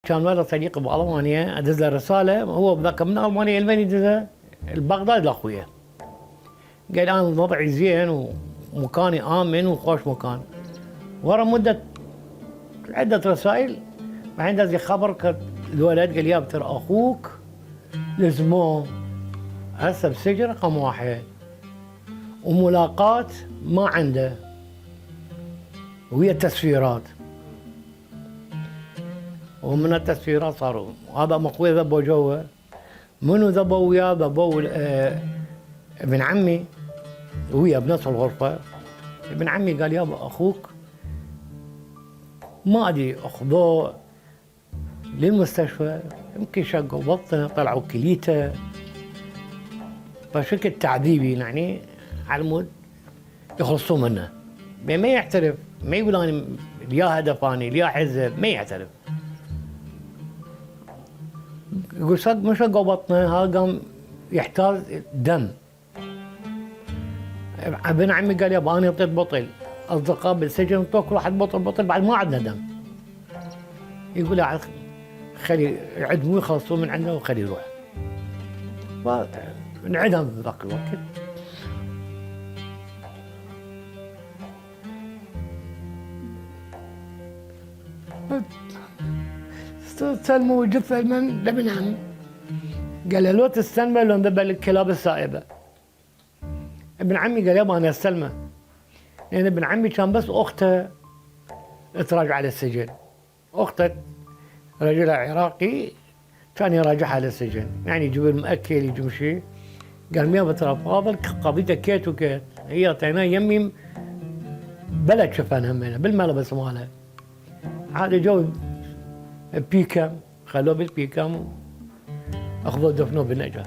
كان ولد صديقي بالمانيا ادز له رساله، هو ذاك من المانيا لمن يدزها؟ البغداد لاخويا. قال انا وضعي زين ومكاني امن وخوش مكان. ورا مده عده رسائل بعدين دز لي خبر الولد قال يا ترى اخوك لزموه هسه بسجن رقم 1 وملاقاة ما عنده وهي التسفيرات، ومن التسفيرات صاروا هذا اخوي ذبوا جوه. منو ذبوا وياه؟ ذبوا ابن عمي ويا بنفس الغرفه. ابن عمي قال يابا اخوك ما ادري اخذوه للمستشفى، يمكن شقوا بطنه طلعوا كليته، فشكل تعذيبي يعني على مود يخلصون منه. ما يعترف، ما يقول انا ليا هدف، انا ليا حزب، ما يعترف. يقول صدق ما شقوا بطنه، هذا قام يحتاج دم. ابن عمي قال يابا انا اعطيت بطل، اصدقاء بالسجن انطوا كل واحد بطل بعد ما عندنا دم. يقول خلي يعدموه يخلصون من عنده وخليه يروح. فانعدم ذاك الوقت. سلموا جثة من لابن عمي. قال له لو تستلمه لو ذبل الكلاب السائبة. ابن عمي قال يابا انا استلمه، لان ابن عمي كان بس اخته تراجع على السجن. اخته رجلها عراقي كان يراجعها على السجن، يعني يجيب المأكل يجيب شيء. قال يابا ترى فاضل قضيته كيت وكيت، هي اعطيناه يمي بلد شفان همينه بالملبس ماله. عاد جو بيكم، خلوه بالبيكم اخذوه دفنوه بالنجف.